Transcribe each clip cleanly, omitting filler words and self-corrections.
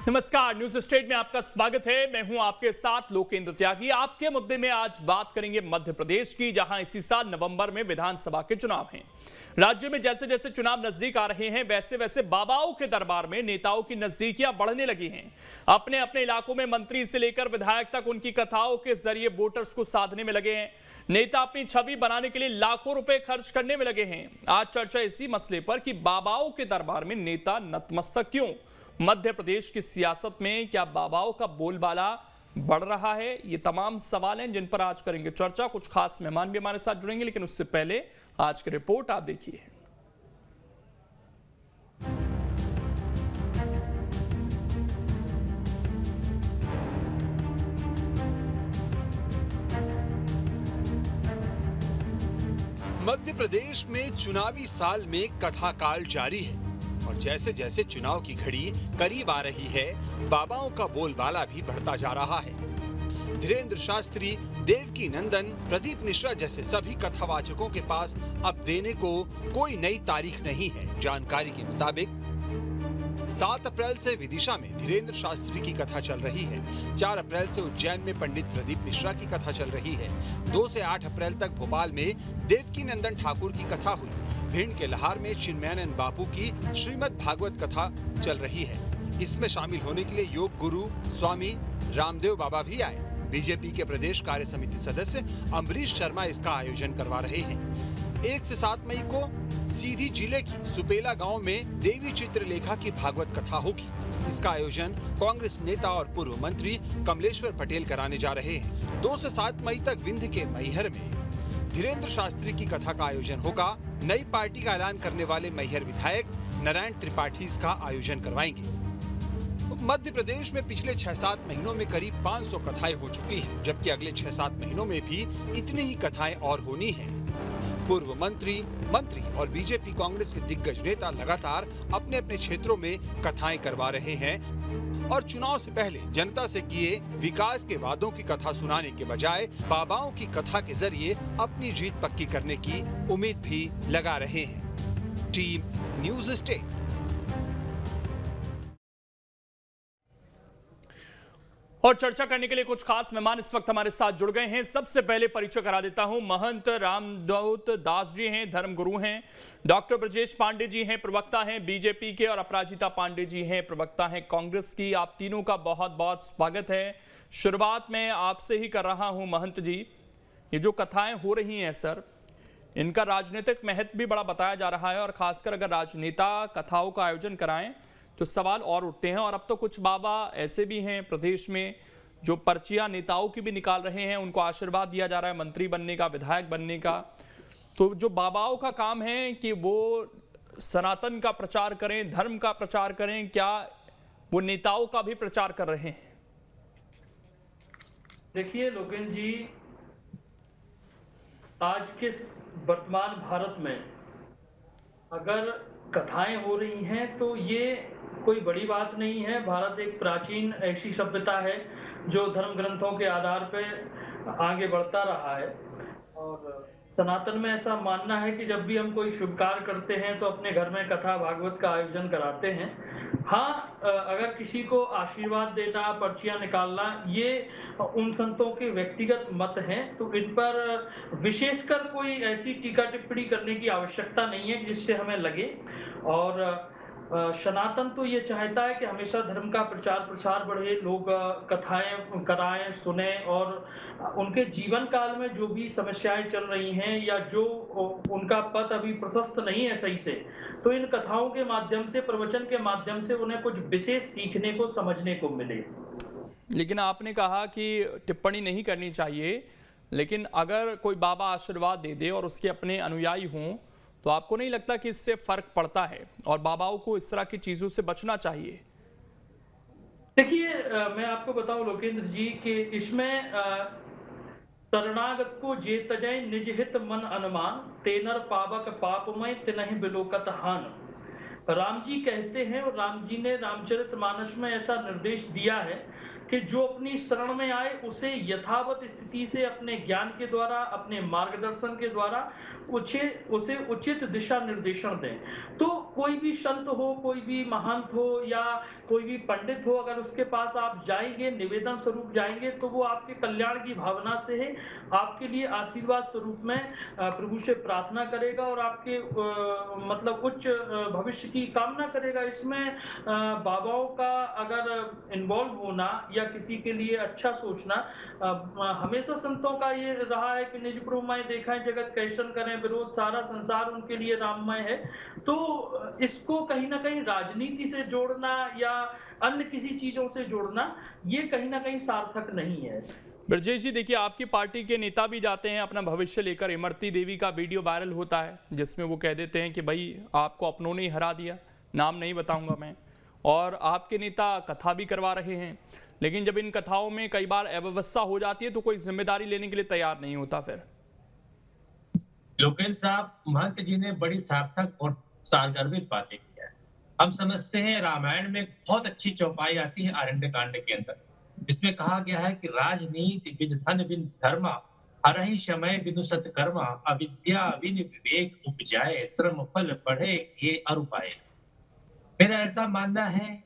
नमस्कार, news state में आपका स्वागत है। मैं हूं आपके साथ लोकेंद्र त्यागी। आपके मुद्दे में आज बात करेंगे मध्य प्रदेश की, जहां इसी साल नवंबर में विधानसभा के चुनाव हैं। राज्य में जैसे जैसे चुनाव नजदीक आ रहे हैं, वैसे वैसे बाबाओं के दरबार में नेताओं की नजदीकियां बढ़ने लगी हैं। अपने अपने इलाकों में मंत्री से लेकर विधायक तक उनकी कथाओं के जरिए वोटर्स को साधने में लगे हैं। नेता अपनी छवि बनाने के लिए लाखों रुपए खर्च करने में लगे हैं। आज चर्चा इसी मसले पर कि बाबाओं के दरबार में नेता नतमस्तक क्यों। मध्य प्रदेश की सियासत में क्या बाबाओं का बोलबाला बढ़ रहा है? ये तमाम सवाल हैं जिन पर आज करेंगे चर्चा। कुछ खास मेहमान भी हमारे साथ जुड़ेंगे, लेकिन उससे पहले आज की रिपोर्ट आप देखिए। मध्य प्रदेश में चुनावी साल में कथाकाल जारी है और जैसे जैसे चुनाव की घड़ी करीब आ रही है, बाबाओं का बोलबाला भी बढ़ता जा रहा है। धीरेन्द्र शास्त्री, देवकी नंदन, प्रदीप मिश्रा जैसे सभी कथावाचकों के पास अब देने को कोई नई तारीख नहीं है। जानकारी के मुताबिक 7 अप्रैल से विदिशा में धीरेन्द्र शास्त्री की कथा चल रही है। 4 अप्रैल से उज्जैन में पंडित प्रदीप मिश्रा की कथा चल रही है। 2 से 8 अप्रैल तक भोपाल में देवकी नंदन ठाकुर की कथा हुई। भिंड के लहार में चिन्मयानंद बापू की श्रीमद् भागवत कथा चल रही है। इसमें शामिल होने के लिए योग गुरु स्वामी रामदेव बाबा भी आए। बीजेपी के प्रदेश कार्य समिति सदस्य अम्बरीश शर्मा इसका आयोजन करवा रहे हैं। 1 से 7 मई को सीधी जिले की सुपेला गांव में देवी चित्रलेखा की भागवत कथा होगी। इसका आयोजन कांग्रेस नेता और पूर्व मंत्री कमलेश्वर पटेल कराने जा रहे हैं। 2 से 7 मई तक विंध्य के मैहर में धीरेन्द्र शास्त्री की कथा का आयोजन होगा। नई पार्टी का ऐलान करने वाले मैहर विधायक नारायण त्रिपाठी इसका आयोजन करवाएंगे। मध्य प्रदेश में पिछले 6-7 महीनों में करीब 500 कथाएं हो चुकी हैं, जबकि अगले 6-7 महीनों में भी इतनी ही कथाएं और होनी हैं। पूर्व मंत्री और बीजेपी कांग्रेस के दिग्गज नेता लगातार अपने अपने क्षेत्रों में कथाएं करवा रहे हैं और चुनाव से पहले जनता से किए विकास के वादों की कथा सुनाने के बजाय बाबाओं की कथा के जरिए अपनी जीत पक्की करने की उम्मीद भी लगा रहे हैं। Team news state. और चर्चा करने के लिए कुछ खास मेहमान इस वक्त हमारे साथ जुड़ गए हैं। सबसे पहले परिचय करा देता हूं। महंत रामदूत दास जी हैं, धर्मगुरु हैं। डॉक्टर ब्रजेश पांडे जी हैं, प्रवक्ता हैं बीजेपी के। और अपराजिता पांडे जी हैं, प्रवक्ता हैं कांग्रेस की। आप तीनों का बहुत बहुत स्वागत है। शुरुआत मैं आपसे ही कर रहा हूं महंत जी। ये जो कथाएं हो रही हैं सर, इनका राजनीतिक महत्व भी बड़ा बताया जा रहा है, और खासकर अगर राजनेता कथाओं का आयोजन कराएं तो सवाल और उठते हैं। और अब तो कुछ बाबा ऐसे भी हैं प्रदेश में जो पर्चियां नेताओं की भी निकाल रहे हैं, उनको आशीर्वाद दिया जा रहा है मंत्री बनने का, विधायक बनने का। तो जो बाबाओं का काम है कि वो सनातन का प्रचार करें, धर्म का प्रचार करें, क्या वो नेताओं का भी प्रचार कर रहे हैं? देखिए लोकेंद्र जी, आज के वर्तमान भारत में अगर कथाएं हो रही हैं तो ये कोई बड़ी बात नहीं है। भारत एक प्राचीन ऐसी सभ्यता है जो धर्म ग्रंथों के आधार पर आगे बढ़ता रहा है। और सनातन में ऐसा मानना है कि जब भी हम कोई शुभ कार्य करते हैं तो अपने घर में कथा भागवत का आयोजन कराते हैं। हाँ, अगर किसी को आशीर्वाद देना, पर्चियां निकालना, ये उन संतों के व्यक्तिगत मत हैं, तो इन पर विशेषकर कोई ऐसी टीका टिप्पणी करने की आवश्यकता नहीं है जिससे हमें लगे। और सनातन तो ये चाहता है कि हमेशा धर्म का प्रचार प्रसार बढ़े, लोग कथाएं कराएं, सुने, और उनके जीवन काल में जो भी समस्याएं चल रही हैं या जो उनका पथ अभी प्रशस्त नहीं है सही से, तो इन कथाओं के माध्यम से, प्रवचन के माध्यम से उन्हें कुछ विशेष सीखने को, समझने को मिले। लेकिन आपने कहा कि टिप्पणी नहीं करनी चाहिए, लेकिन अगर कोई बाबा आशीर्वाद दे दे और उसके अपने अनुयायी हों, तो आपको नहीं लगता कि इससे फर्क पड़ता है और बाबाओं को इस तरह की चीजों से बचना चाहिए? देखिए, मैं आपको बताऊं लोकेंद्र जी कि इसमें शरणागत को जे तजय निज हित मन अनुमान, तेनर पावक पापमय तिनहि बिलोकत हान। राम जी कहते हैं, और राम जी ने रामचरितमानस में ऐसा निर्देश दिया है कि जो अपनी शरण में आए उसे यथावत स्थिति से अपने ज्ञान के द्वारा, अपने मार्गदर्शन के द्वारा उसे उचित दिशा निर्देशन दें। तो कोई भी संत हो, कोई भी महंत हो, या कोई भी पंडित हो, अगर उसके पास आप जाएंगे, निवेदन स्वरूप जाएंगे, तो वो आपके कल्याण की भावना से है, आपके लिए आशीर्वाद स्वरूप में प्रभु से प्रार्थना करेगा और आपके मतलब उच्च भविष्य की कामना करेगा। इसमें बाबाओं का अगर इन्वॉल्व होना या किसी के लिए अच्छा सोचना, हमेशा संतों का ये रहा है कि निज प्रभुमय देखा है जगत कैसन करें विरोध, सारा संसार उनके लिए राममय है। तो इसको कहीं ना कहीं राजनीति से जोड़ना या अन्य किसी चीजों से जोड़ना, ये कहीं ना कहीं सार्थक नहीं है। ब्रजेश जी, देखिए आपकी पार्टी के नेता भी जाते हैं अपना भविष्य लेकर। इमरती देवी का वीडियो वायरल होता है जिसमें वो कह देते हैं कि भाई आपको अपनों ने ही हरा दिया, नाम नहीं बताऊंगा मैं, और आपके नेता कथा भी करवा रहे हैं। लेकिन जब इन कथाओं में कई बार अव्यवस्था हो जाती है तो कोई जिम्मेदारी लेने के लिए तैयार नहीं होता। फिर लोकेंद्र साहब, महंत जी ने बड़ी सार्थक और सारगर्भित बातें किया है। हम समझते हैं रामायण में बहुत अच्छी चौपाई आती है आरण्य कांड के अंदर, जिसमें कहा गया है कि राजनीति बिन धन बिन धर्मा, हरहि समय बिनु सत्कर्मा, अविद्या बिन विवेक उपजाए, श्रम फल बढ़े ये अरुपाए। मेरा ऐसा मानना है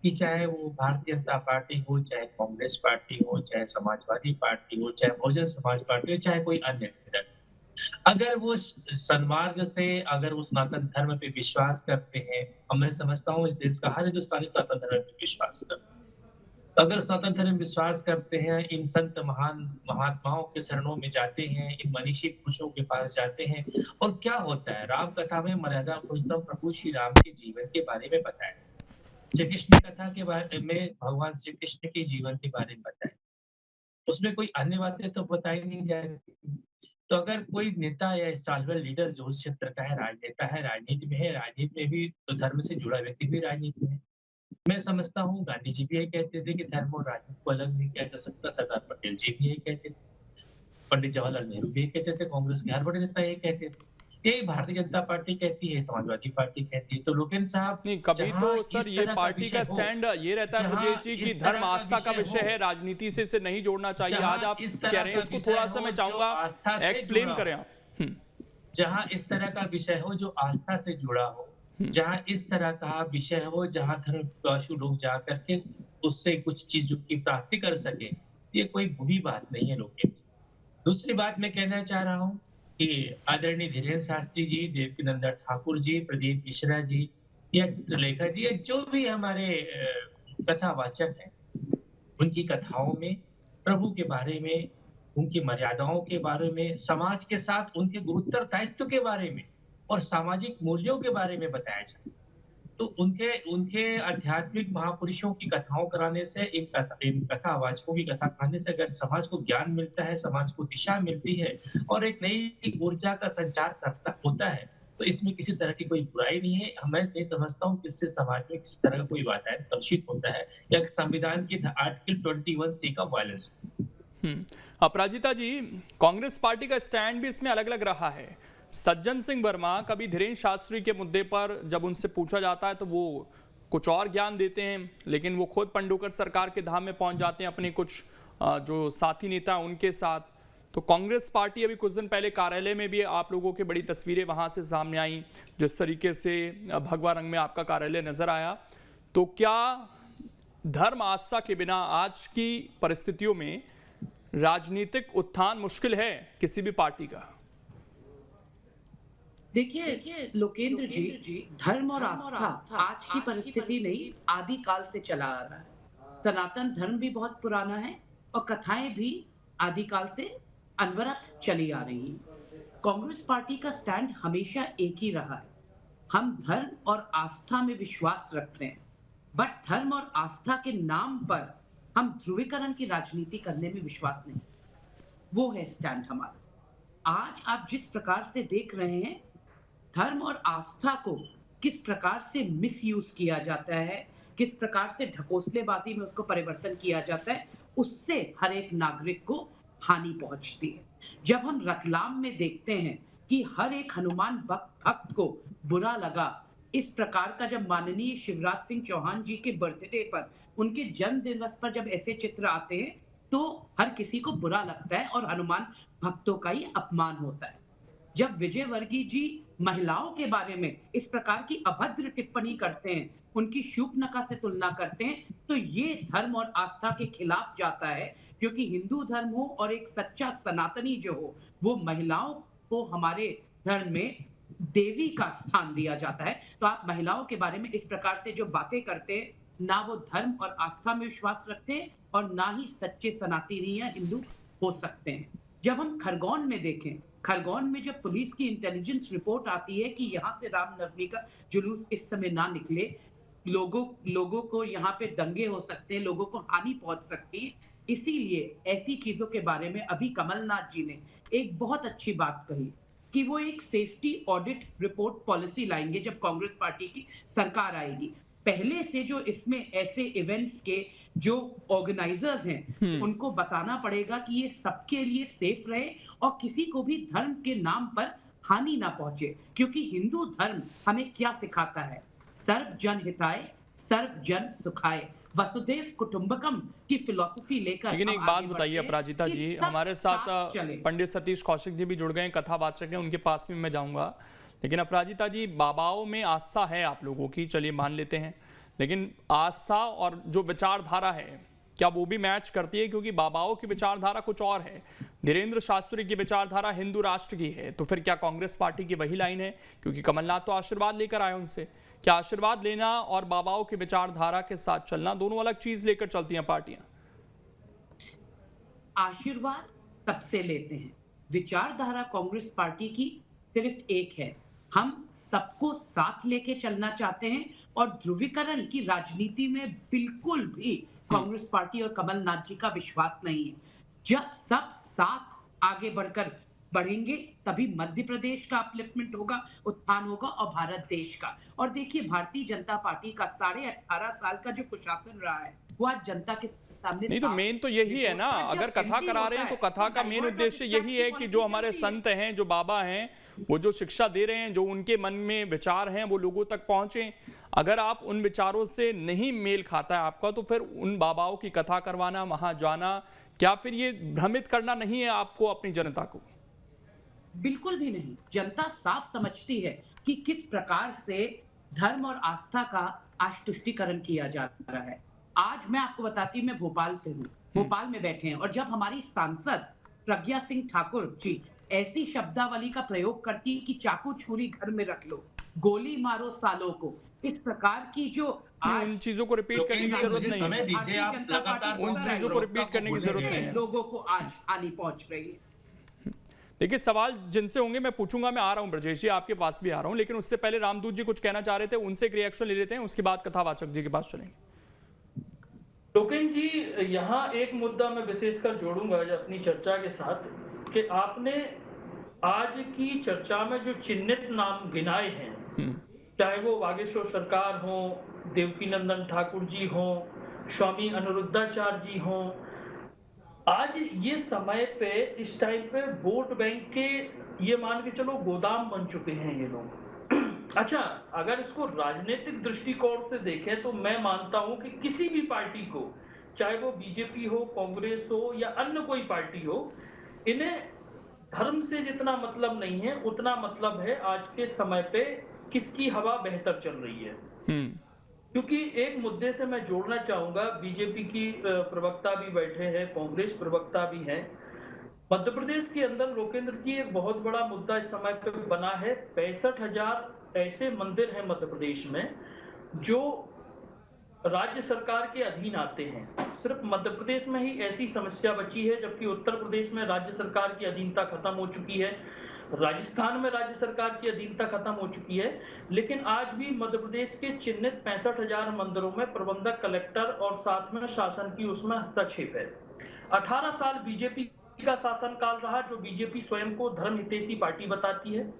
कि चाहे वो भारतीय जनता पार्टी हो, चाहे कांग्रेस पार्टी हो, चाहे समाजवादी पार्टी हो, चाहे बहुजन समाज पार्टी हो, चाहे कोई अन्य दल, अगर वो सन्मार्ग से, अगर वो सनातन धर्म पे विश्वास करते हैं, और मैं समझता हूँ इस देश का हर हिंदुस्तानी सनातन धर्म पे विश्वास करते हैं, अगर सनातन धर्म विश्वास करते हैं, इन संत महान महात्माओं के शरणों में जाते हैं, इन मनीषी पुरुषों के पास जाते हैं, और क्या होता है, राम कथा में मर्यादा पुरुषोत्तम प्रभु श्री राम के जीवन के बारे में बताया, श्री कृष्ण कथा के बारे में भगवान श्री कृष्ण के जीवन के बारे में बताया, उसमें कोई अन्य बातें तो बताई नहीं जाती। तो अगर कोई नेता या स्टालवर लीडर जो उस क्षेत्र का है, राजनेता है, राजनीति में है, राजनीति में भी तो धर्म से जुड़ा व्यक्ति भी राजनीति में है। मैं समझता हूँ गांधी जी भी यही कहते थे कि धर्म और राजनीति को अलग नहीं किया जा सकता, सरदार पटेल जी भी यही कहते थे, पंडित जवाहरलाल नेहरू भी यही कहते थे, कांग्रेस के हर बड़े नेता यही कहते थे, यही भारतीय जनता पार्टी कहती है, समाजवादी पार्टी कहती है। तो लोकेंद्र साहब, नहीं, कभी तो सर ये पार्टी का स्टैंड ये रहता है ब्रजेश जी कि धर्म आस्था का विषय है, राजनीति से इसे नहीं जोड़ना चाहिए। आज आप कह रहे हैं, इसको थोड़ा सा मैं चाहूंगा एक्सप्लेन करें आप। जहां इस तरह का विषय हो जो आस्था से जुड़ा हो, जहां इस तरह का विषय हो जहां धर्म लोग जा करके उससे कुछ चीज की प्राप्ति कर सके, ये कोई बुरी बात नहीं है लोकेंद्र। दूसरी बात मैं कहना चाह रहा हूँ कि आदरणीय धीरेन्द्र शास्त्री जी, देवकीनंदन ठाकुर जी, प्रदीप मिश्रा जी या चित्रलेखा जी, या जो भी हमारे कथावाचक हैं, उनकी कथाओं में प्रभु के बारे में, उनकी मर्यादाओं के बारे में, समाज के साथ उनके गुरुतर दायित्व के बारे में और सामाजिक मूल्यों के बारे में बताया जाए। तो उनके आध्यात्मिक महापुरुषों की कथाओं कराने से, इन कथावाचकों की कथा कराने से अगर समाज को ज्ञान मिलता है, समाज को दिशा मिलती है और एक नई ऊर्जा का संचार करता होता है, तो इसमें किसी तरह की कोई बुराई नहीं है। मैं नहीं समझता हूँ कि इससे समाज में किसी तरह का कोई वातावरण कलुषित होता है या संविधान की आर्टिकल 21C का वायलेंस। अपराजिता जी, कांग्रेस पार्टी का स्टैंड भी इसमें अलग अलग रहा है। सज्जन सिंह वर्मा कभी धीरेन्द्र शास्त्री के मुद्दे पर जब उनसे पूछा जाता है तो वो कुछ और ज्ञान देते हैं, लेकिन वो खुद पंडोकर सरकार के धाम में पहुंच जाते हैं अपने कुछ जो साथी नेता उनके साथ। तो कांग्रेस पार्टी अभी कुछ दिन पहले कार्यालय में भी आप लोगों की बड़ी तस्वीरें वहां से सामने आई, जिस तरीके से भगवा रंग में आपका कार्यालय नजर आया। तो क्या धर्म आस्था के बिना आज की परिस्थितियों में राजनीतिक उत्थान मुश्किल है किसी भी पार्टी का? देखिए लोकेंद्र जी, धर्म और आस्था आज की परिस्थिति नहीं, आदि काल से चला आ रहा है। सनातन धर्म भी बहुत पुराना है और कथाएं भी आदि काल से अनवरत चली आ रही हैं। कांग्रेस पार्टी का स्टैंड हमेशा एक ही रहा है, हम धर्म और आस्था में विश्वास रखते हैं, बट धर्म और आस्था के नाम पर हम ध्रुवीकरण की राजनीति करने में विश्वास नहीं। वो है स्टैंड हमारा। आज आप जिस प्रकार से देख रहे हैं, धर्म और आस्था को किस प्रकार से मिसयूज किया जाता है, किस प्रकार से ढकोसलेबाजी में उसको परिवर्तन किया जाता है, उससे हर एक नागरिक को हानि पहुंचती है। जब हम रतलाम में देखते हैं कि हर एक हनुमान भक्त को बुरा लगा, इस प्रकार का जब माननीय शिवराज सिंह चौहान जी के बर्थडे पर, उनके जन्म दिवस पर जब ऐसे चित्र आते हैं तो हर किसी को बुरा लगता है और हनुमान भक्तों का ही अपमान होता है। जब विजय वर्गीय जी महिलाओं के बारे में इस प्रकार की अभद्र टिप्पणी करते हैं, उनकी शूर्पणखा से तुलना करते हैं, तो ये धर्म और आस्था के खिलाफ जाता है। क्योंकि हिंदू धर्म हो और एक सच्चा सनातनी जो हो, वो महिलाओं को हमारे धर्म में देवी का स्थान दिया जाता है। तो आप महिलाओं के बारे में इस प्रकार से जो बातें करते हैं, ना वो धर्म और आस्था में विश्वास रखते हैं और ना ही सच्चे सनातनी या हिंदू हो सकते हैं। जब हम खरगोन में देखें, खरगोन में जब पुलिस की इंटेलिजेंस रिपोर्ट आती है कि यहाँ से रामनवमी का जुलूस इस समय ना निकले, लोगों को यहाँ पे दंगे हो सकते हैं, लोगों को हानि पहुंच सकती है, इसीलिए ऐसी चीजों के बारे में अभी कमलनाथ जी ने एक बहुत अच्छी बात कही कि वो एक सेफ्टी ऑडिट रिपोर्ट पॉलिसी लाएंगे जब कांग्रेस पार्टी की सरकार आएगी। पहले से जो इसमें ऐसे इवेंट्स के जो ऑर्गेनाइजर्स हैं, उनको बताना पड़ेगा कि ये सबके लिए सेफ रहे और किसी को भी धर्म के नाम पर हानि ना पहुंचे। क्योंकि हिंदू धर्म हमें क्या सिखाता है? सर्व जन हिताय, सर्व जन सुखाय, वसुदेव कुटुंबकम की फिलॉसफी लेकर। लेकिन एक बात बताइए अपराजिता जी, हमारे साथ चले। पंडित सतीश कौशिक जी भी जुड़ गए हैं, कथावाचक हैं, उनके पास भी मैं जाऊंगा। लेकिन अपराजिता जी, बाबाओं में आस्था है आप लोगों की, चलिए मान लेते हैं, लेकिन आस्था और जो विचारधारा है क्या वो भी मैच करती है? क्योंकि बाबाओं की विचारधारा कुछ और है, धीरेन्द्र शास्त्री की विचारधारा हिंदू राष्ट्र की है। तो फिर क्या कांग्रेस पार्टी की वही लाइन है? क्योंकि कमलनाथ तो आशीर्वाद लेकर आए उनसे, क्या आशीर्वाद लेना और बाबाओं की विचारधारा के साथ चलना दोनों अलग चीज लेकर चलती हैं पार्टियां? आशीर्वाद सबसे लेते हैं, विचारधारा कांग्रेस पार्टी की सिर्फ एक है, हम सबको साथ लेके चलना चाहते हैं और ध्रुवीकरण की राजनीति में बिल्कुल भी कांग्रेस पार्टी और कमलनाथ जी का विश्वास नहीं है। जब सब साथ आगे बढ़ेंगे तभी मध्य प्रदेश का अपलिफ्टमेंट होगा, उत्थान होगा और भारत देश का। और देखिए, भारतीय जनता पार्टी का 18.5 साल का जो कुशासन रहा है वो आज जनता के सामने नहीं, तो मेन तो यही है ना, अगर कथा करा रहे हैं तो कथा का मेन उद्देश्य यही है कि जो हमारे संत हैं, जो बाबा हैं, वो जो शिक्षा दे रहे हैं, जो उनके मन में विचार हैं, वो लोगों तक पहुंचे। अगर आप उन विचारों से नहीं मेल खाता है आपका, तो फिर उन बाबाओं की कथा करवाना, वहां जाना, क्या फिर ये भ्रमित करना नहीं है आपको अपनी जनता को? बिल्कुल भी नहीं। जनता साफ समझती है कि किस प्रकार से धर्म और आस्था का आज तुष्टीकरण किया जा रहा है। आज मैं आपको बताती हूँ, मैं भोपाल से हूँ, भोपाल में बैठे हैं और जब हमारी सांसद प्रज्ञा सिंह ठाकुर जी ऐसी शब्दावली का प्रयोग करती है कि चाकू छुरी घर में रख लो, गोली मारो सालों को, इस प्रकार की जो उन चीजों को रिपीट करने की जरूरत नहीं है, उन चीजों को रिपीट करने की जरूरत नहीं है, लोगों को आज हानि पहुंच रही है। देखिए, सवाल जिनसे होंगे मैं पूछूंगा, मैं आ रहा हूं ब्रजेश जी, आपके पास भी आ रहा हूं, लेकिन उससे पहले रामदूत जी कुछ कहना चाह रहे थे, उनसे एक रिएक्शन ले लेते हैं, उसके बाद कथावाचक जी के पास चलेंगे। लोकेन जी, यहाँ एक मुद्दा मैं विशेषकर जोड़ूंगा अपनी चर्चा के साथ कि आपने आज की चर्चा में जो चिन्हित नाम गिनाए हैं, चाहे वो बागेश्वर सरकार हो, देवकीनंदन ठाकुर जी हो, स्वामी अनिरुद्धाचार्य जी हो, आज ये समय पे इस टाइम पे वोट बैंक के ये मान के चलो गोदाम बन चुके हैं ये लोग। अच्छा, अगर इसको राजनीतिक दृष्टिकोण से देखें तो मैं मानता हूं कि किसी भी पार्टी को, चाहे वो बीजेपी हो, कांग्रेस हो या अन्य कोई पार्टी हो, इन्हें धर्म से जितना मतलब नहीं है उतना मतलब है आज के समय पे किसकी हवा बेहतर चल रही है। क्योंकि एक मुद्दे से मैं जोड़ना चाहूंगा, बीजेपी की प्रवक्ता भी बैठे हैं, कांग्रेस प्रवक्ता भी हैं। मध्य प्रदेश के अंदर लोकेंद्र जी एक बहुत बड़ा मुद्दा इस समय पे बना है। 65,000 ऐसे मंदिर हैं मध्य प्रदेश में जो राज्य सरकार के अधीन आते हैं। सिर्फ मध्य प्रदेश में ही ऐसी समस्या बची है, जबकि उत्तर प्रदेश में राज्य सरकार की अधीनता खत्म हो चुकी है, राजस्थान में राज्य सरकार की अधीनता खत्म हो चुकी है। लेकिन आज भी मध्य प्रदेश के चिन्हित 65,000 मंदिरों में प्रबंधक, कलेक्टर और साथ में शासन की उसमें हस्तक्षेप है। 18 साल बीजेपी का शासनकाल रहा, जो बीजेपी स्वयं को धर्म हितैषी पार्टी बताती है।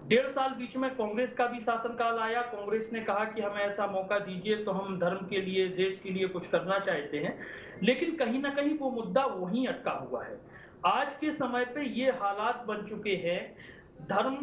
1.5 साल बीच में कांग्रेस का भी शासनकाल आया। कांग्रेस ने कहा कि हमें ऐसा मौका दीजिए तो हम धर्म के लिए, देश के लिए कुछ करना चाहते हैं, लेकिन कहीं ना कहीं वो मुद्दा वहीं अटका हुआ है। आज के समय पे ये हालात बन चुके हैं, धर्म,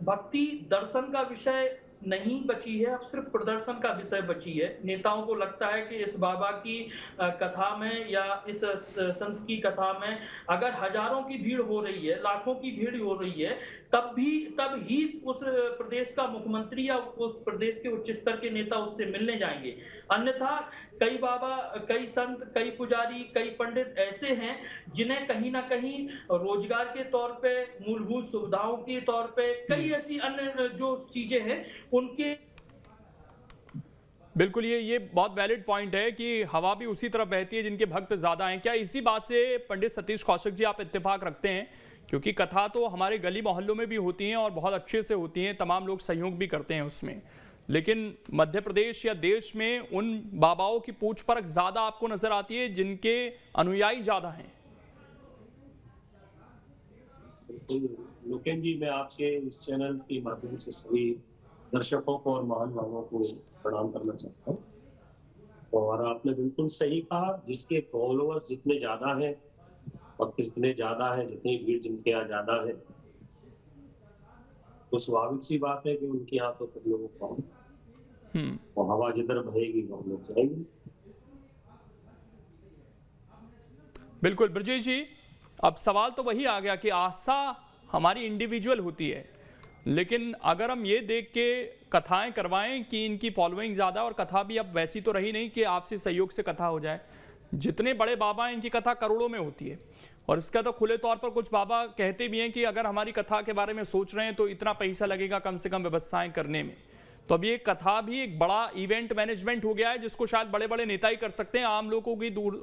भक्ति, दर्शन का विषय नहीं बची है, अब सिर्फ प्रदर्शन का विषय बची है। नेताओं को लगता है कि इस बाबा की कथा में या इस संत की कथा में अगर हजारों की भीड़ हो रही है, लाखों की भीड़ हो रही है, तब ही उस प्रदेश का मुख्यमंत्री या उस प्रदेश के उच्च स्तर के नेता उससे मिलने जाएंगे। अन्यथा कई बाबा, कई संत, कई पुजारी, कई पंडित ऐसे हैं जिन्हें कहीं ना कहीं रोजगार के तौर पे, मूलभूत सुविधाओं के तौर पे, कई ऐसी अन्य जो चीजें हैं उनके। बिल्कुल, ये बहुत वैलिड पॉइंट है कि हवा भी उसी तरफ बहती है जिनके भक्त ज्यादा हैं। क्या इसी बात से पंडित सतीश कौशिक जी आप इत्तेफाक रखते हैं? क्योंकि कथा तो हमारे गली मोहल्लों में भी होती हैं और बहुत अच्छे से होती हैं, तमाम लोग सहयोग भी करते हैं उसमें, लेकिन मध्य प्रदेश या देश में उन बाबाओं की पूछ परख ज्यादा आपको नजर आती है जिनके अनुयायी ज्यादा हैं। लोकेन जी, मैं आपके इस चैनल के माध्यम से सभी दर्शकों को और महान भावों को प्रणाम करना चाहता हूँ। और आपने बिल्कुल सही कहा, जिसके फॉलोअर्स जितने ज्यादा हैं और कितने ज्यादा है, जितनी भीड़ जिनके यहाँ ज्यादा है, तो स्वाभाविक सी बात है कि उनके यहाँ तो सब लोगों को हवा जिधर बहेगी वो लोग जाएंगे। बिल्कुल ब्रजेश जी, अब सवाल तो वही आ गया कि आस्था हमारी इंडिविजुअल होती है, लेकिन अगर हम ये देख के कथाएं करवाएं कि इनकी फॉलोइंग ज़्यादा, और कथा भी अब वैसी तो रही नहीं कि आपसी सहयोग से कथा हो जाए। जितने बड़े बाबा हैं इनकी कथा करोड़ों में होती है, और इसका तो खुले तौर पर कुछ बाबा कहते भी हैं कि अगर हमारी कथा के बारे में सोच रहे हैं तो इतना पैसा लगेगा कम से कम व्यवस्थाएं करने में। तो अब ये कथा भी एक बड़ा इवेंट मैनेजमेंट हो गया है जिसको शायद बड़े बड़े नेता ही कर सकते हैं, आम लोगों की दूर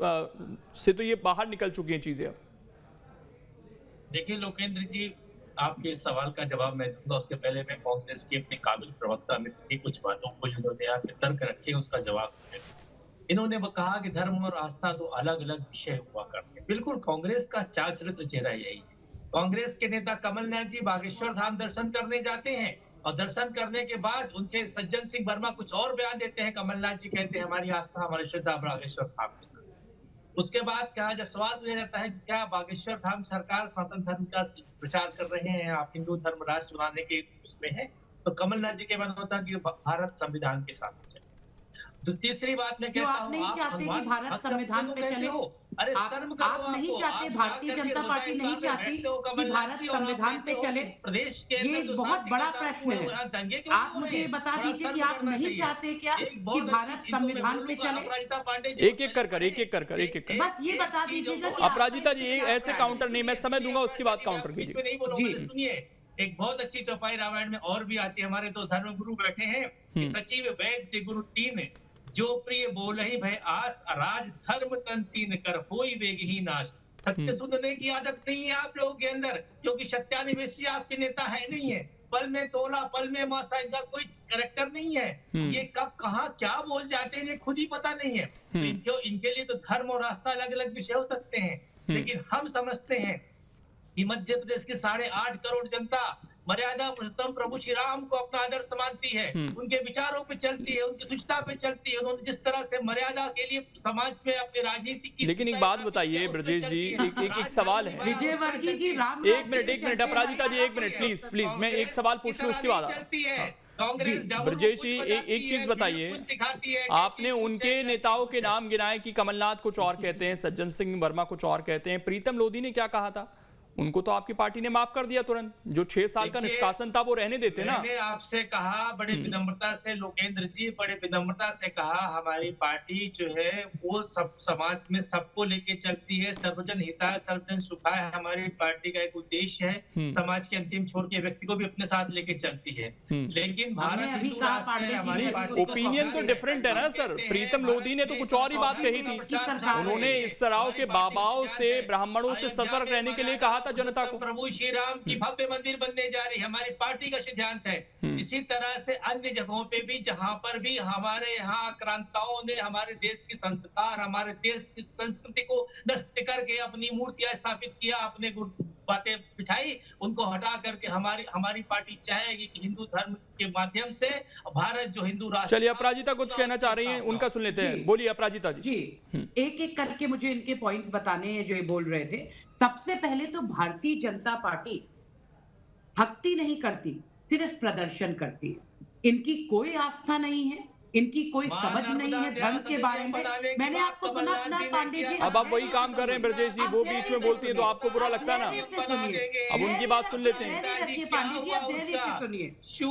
से तो ये बाहर निकल चुकी हैं चीजें। अब देखिए लोकेंद्र जी, आपके सवाल का जवाब मैं दूंगा, उसके पहले मैं कांग्रेस के अपने काबिल प्रवक्ता मित्र की कुछ बातों को जिन्होंने यहाँ पे तर्क रखे उसका जवाब दूंगा। इन्होंने वो कहा कि धर्म और आस्था दो अलग अलग विषय हुआ करते हैं। बिल्कुल कांग्रेस का चाल चरित्र चेहरा यही है। कांग्रेस के नेता कमलनाथ जी बागेश्वर धाम दर्शन करने जाते हैं और दर्शन करने के बाद उनके सज्जन सिंह वर्मा कुछ और बयान देते हैं। कमलनाथ जी कहते हैं हमारी आस्था, हमारी श्रद्धा बागेश्वर धाम के साथ। उसके बाद क्या जब सवाल किया जाता है कि क्या बागेश्वर धाम सरकार सनातन धर्म का प्रचार कर रहे हैं, आप हिंदू धर्म राष्ट्र बनाने के उसमें है, तो कमलनाथ जी के मन होता है कि भारत संविधान के साथ चले। तो तीसरी बात मैं कहता हूँ, आप चाहते कि भारत संविधान पे चले? अरे शर्म करो, आप नहीं चाहते, भारतीय जनता पार्टी नहीं चाहती कि भारत संविधान पे चले? प्रदेश के ये बहुत बड़ा प्रश्न है। आप मुझे बता दीजिए कि आप नहीं चाहते क्या कि भारत संविधान पे चले? एक एक कर बस ये बता दीजिएगा कि अपराजिता जी, ऐसे काउंटर नहीं, मैं समय दूंगा उसके बाद काउंटर कीजिए। सुनिए, एक बहुत अच्छी चौपाई रामायण में और भी आती है। हमारे दो धर्म गुरु बैठे हैं, सचिव वैद्य गुरु तीन, जो प्रिय बोलहि भय आस, राज धर्म तन तीन कर होई वेग ही नाश। सत्य सुनने की आदत नहीं है आप लोगों के अंदर, क्योंकि सत्यान्वेषी आपके नेता है नहीं है। पल में तोला पल में मासा, इनका कोई कैरेक्टर नहीं है। ये कब कहाँ क्या बोल जाते हैं ये खुद ही पता नहीं है। तो इनके लिए तो धर्म और आस्था अलग अलग विषय हो सकते हैं, लेकिन हम समझते हैं कि मध्य प्रदेश की 8.5 करोड़ जनता मर्यादा पुरुषोत्तम प्रभु श्री राम को अपना आदर्श मानती है, उनके विचारों पे चलती है, उनकी शुचिता पे चलती है। उन्होंने जिस तरह से मर्यादा के लिए समाज में अपनी राजनीति की, लेकिन एक बात बताइए ब्रजेश जी, एक सवाल है। विजयवर्गीय जी, एक मिनट अपराजिता जी, एक मिनट प्लीज मैं एक सवाल पूछ लूं उसके बाद। ब्रजेश जी, एक चीज बताइए, आपने उनके नेताओं के नाम गिनाए कि कमलनाथ कुछ और कहते हैं, सज्जन सिंह वर्मा कुछ और कहते हैं, प्रीतम लोधी ने क्या कहा था? उनको तो आपकी पार्टी ने माफ कर दिया तुरंत। जो 6 साल का निष्कासन था वो रहने देते ना। मैंने आपसे कहा बड़े विनम्रता से, लोकेंद्र जी बड़े विनम्रता से कहा, हमारी पार्टी जो है वो सब समाज में सबको लेके चलती है, सर्वजन हिताय सर्वजन सुखाय हमारी पार्टी का एक उद्देश्य है। समाज के अंतिम छोर के व्यक्ति को भी अपने साथ लेके चलती है। लेकिन भारत हिंदू राष्ट्र है, हमारी पार्टी ओपिनियन तो डिफरेंट है ना सर। प्रीतम लोधी ने तो कुछ और ही बात कही थी। उन्होंने इस तरह के बाबाओं से, ब्राह्मणों से सतर्क रहने के लिए कहा जनता को। प्रभु श्री राम की भव्य मंदिर बनने जा रही है, हमारी पार्टी का सिद्धांत है। इसी तरह से अन्य जगहों पे भी, जहां पर भी हमारे यहाँ आक्रांताओं ने हमारे देश की संस्कार, हमारे देश की संस्कृति को नष्ट करके अपनी मूर्तियां स्थापित किया, अपने बातें बिठाई, उनको हटा करके हमारी पार्टी चाहेगी कि हिंदू धर्म के माध्यम से भारत जो हिंदू राष्ट्र। चलिए अपराजिता कुछ कहना चाह रही हैं, उनका सुन लेते हैं। बोलिए अपराजिता जी। एक एक करके मुझे इनके पॉइंट्स बताने हैं जो ये बोल रहे थे। सबसे पहले तो भारतीय जनता पार्टी भक्ति नहीं करती, सिर्फ प्रदर्शन करती है। इनकी कोई आस्था नहीं है, इनकी कोई मां समझ नहीं नर्मदा है धर्म ध्यान के समिति बारे में। बनाने की मैंने बात आपको सुना कमलनाथ कुणाल जी ने पांडे किया जी। है। अब आप वही काम कर रहे हैं ब्रजेश जी, वो बीच में बोलती है तो आपको बुरा लगता है ना। अब उनकी बात सुन लेते हैं। धैर्य रखिए पांडे जी, आप धैर्य से सुनिए,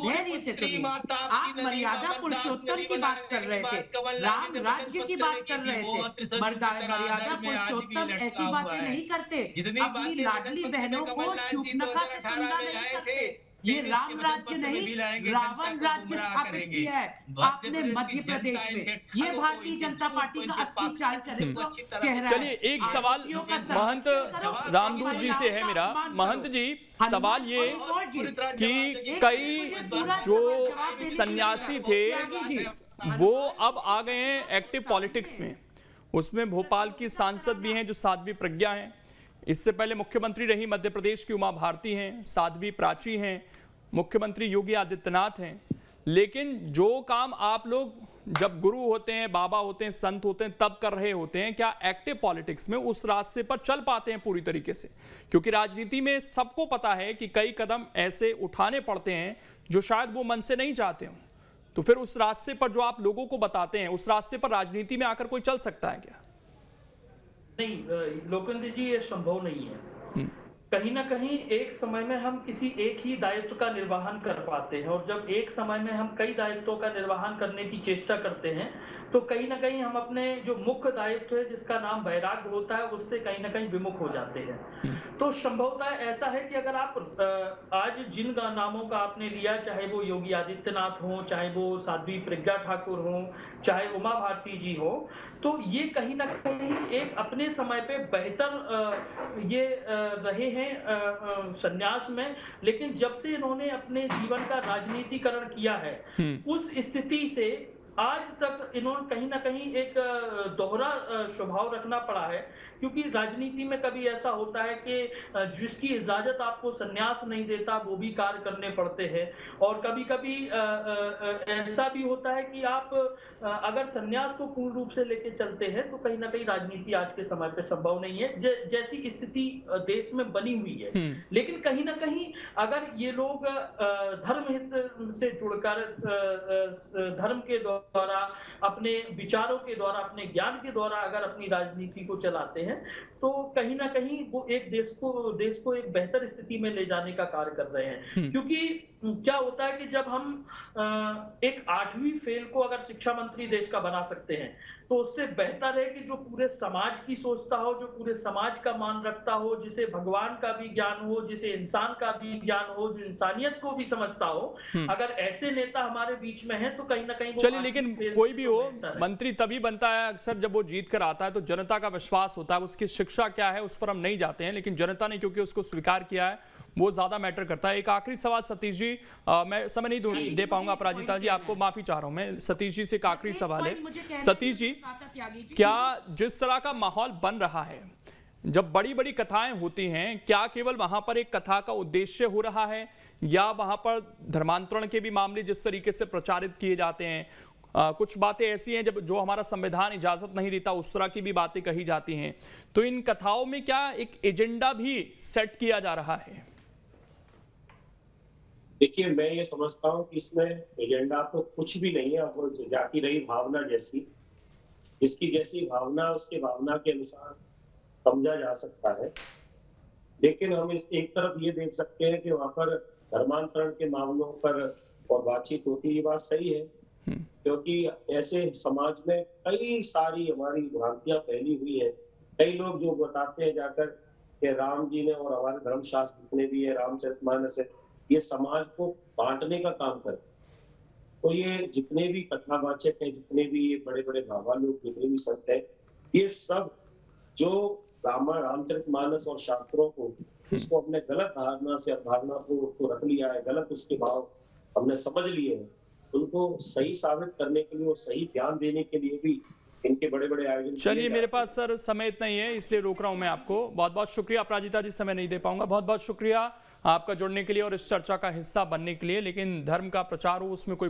धैर्य से सुनिए। आप मर्यादा पुरुषोत्तम की बात कर रहे थे, राम राज्य की बात कर रहे थे। मर्यादा पुरुषोत्तम ऐसी बातें नहीं करते, अपनी लाडली बहनों को शूर्पणखा से तुलना नहीं करते। ये राम राज्य नहीं, रावण राज्य स्थापित किया है आपने मध्य प्रदेश में। ये भारतीय जनता पार्टी का असली चाल चरित्र कह रहा है। चलिए एक सवाल महंत रामदूत जी से है मेरा। महंत जी, सवाल ये कि कई जो सन्यासी थे वो अब आ गए हैं एक्टिव पॉलिटिक्स में। उसमें भोपाल की सांसद भी हैं जो साध्वी प्रज्ञा हैं, इससे पहले मुख्यमंत्री रही मध्य प्रदेश की उमा भारती हैं, साध्वी प्राची हैं, मुख्यमंत्री योगी आदित्यनाथ हैं। लेकिन जो काम आप लोग जब गुरु होते हैं, बाबा होते हैं, संत होते हैं तब कर रहे होते हैं, क्या एक्टिव पॉलिटिक्स में उस रास्ते पर चल पाते हैं पूरी तरीके से? क्योंकि राजनीति में सबको पता है कि कई कदम ऐसे उठाने पड़ते हैं जो शायद वो मन से नहीं चाहते हों। तो फिर उस रास्ते पर जो आप लोगों को बताते हैं, उस रास्ते पर राजनीति में आकर कोई चल सकता है क्या? नहीं लोकेंद्र जी, ये संभव नहीं है। कहीं ना कहीं एक समय में हम किसी एक ही दायित्व का निर्वहन कर पाते हैं, और जब एक समय में हम कई दायित्वों का निर्वहन करने की चेष्टा करते हैं तो कहीं ना कहीं हम अपने जो मुख्य दायित्व है जिसका नाम वैराग्य होता है उससे कहीं ना कहीं विमुख हो जाते हैं। तो संभवतः ऐसा है कि अगर आप आज जिन नामों का आपने लिया, चाहे वो योगी आदित्यनाथ हो, चाहे वो साध्वी प्रज्ञा ठाकुर हो, चाहे उमा भारती जी हो, तो ये कहीं ना कहीं एक अपने समय पे बेहतर ये रहे हैं संन्यास में। लेकिन जब से इन्होंने अपने जीवन का राजनीतिकरण किया है, उस स्थिति से आज तक इन्होंने कहीं ना कहीं एक दोहरा स्वभाव रखना पड़ा है। क्योंकि राजनीति में कभी ऐसा होता है कि जिसकी इजाजत आपको सन्यास नहीं देता वो भी कार्य करने पड़ते हैं, और कभी कभी ऐसा भी होता है कि आप अगर सन्यास को पूर्ण रूप से लेके चलते हैं तो कहीं ना कहीं राजनीति आज के समय पे संभव नहीं है जैसी स्थिति देश में बनी हुई है। लेकिन कहीं ना कहीं अगर ये लोग धर्म हित से जुड़कर धर्म के द्वारा, अपने विचारों के द्वारा, अपने ज्ञान के द्वारा अगर अपनी राजनीति को चलाते हैं तो कहीं ना कहीं वो एक देश को एक बेहतर स्थिति में ले जाने का कार्य कर रहे हैं। क्योंकि क्या होता है कि जब हम एक 8वीं फेल को अगर शिक्षा मंत्री देश का बना सकते हैं तो उससे बेहतर है कि जो पूरे समाज की सोचता हो, जो पूरे समाज का मान रखता हो, जिसे भगवान का भी ज्ञान हो, जिसे इंसान का भी ज्ञान हो, जो इंसानियत को भी समझता हो, अगर ऐसे नेता हमारे बीच में हैं तो कहीं ना कहीं चलिए, लेकिन कोई भी हो मंत्री तभी बनता है अक्सर जब वो जीत कर आता है, तो जनता का विश्वास होता है। उसकी शिक्षा क्या है उस पर हम नहीं जाते हैं, लेकिन जनता ने क्योंकि उसको स्वीकार किया है वो ज्यादा मैटर करता है। एक आखिरी सवाल सतीश जी, मैं समय नहीं दे पाऊंगा अपराजिता जी, आपको माफी चाह रहा हूं मैं। सतीश जी से एक आखिरी सवाल है। सतीश जी, क्या जिस तरह का माहौल बन रहा है, जब बड़ी बड़ी कथाएं होती हैं, क्या केवल वहां पर एक कथा का उद्देश्य हो रहा है, या वहां पर धर्मांतरण के भी मामले जिस तरीके से प्रचारित किए जाते हैं, कुछ बातें ऐसी हैं जब जो हमारा संविधान इजाजत नहीं देता उस तरह की भी बातें कही जाती हैं, तो इन कथाओं में क्या एक एजेंडा भी सेट किया जा रहा है? देखिए, मैं ये समझता हूँ कि इसमें एजेंडा तो कुछ भी नहीं है। वो जाती रही भावना जैसी, जिसकी जैसी भावना उसके भावना के अनुसार समझा जा सकता है। लेकिन हम इस एक तरफ ये देख सकते हैं कि वहां पर धर्मांतरण के मामलों पर और बातचीत होती है, ये बात सही है, क्योंकि ऐसे समाज में कई सारी हमारी भ्रांतियां फैली हुई है। कई लोग जो बताते हैं जाकर कि राम जी ने और हमारे धर्मशास्त्र जितने भी है, रामचरितमानस है, ये समाज को बांटने का काम करते। तो ये जितने भी कथावाचक हैं, जितने भी ये बड़े बड़े भावा लोग, जितने भी संत हैं, ये सब जो रामचरितमानस और शास्त्रों को इसको अपने गलत धारणा से अवधारणा को रख लिया है, गलत उसके भाव हमने समझ लिए हैं, उनको सही साबित करने के लिए और सही ज्ञान देने के लिए भी इनके बड़े बड़े आयोजन। चलिए, मेरे पास सर समय इतना ही है, इसलिए रोक रहा हूं मैं आपको। बहुत बहुत शुक्रिया अपराजिता जी, समय नहीं दे पाऊंगा। बहुत बहुत शुक्रिया आपका जुड़ने के लिए और इस चर्चा का हिस्सा बनने के लिए। लेकिन धर्म का प्रचार हो, उसमें कोई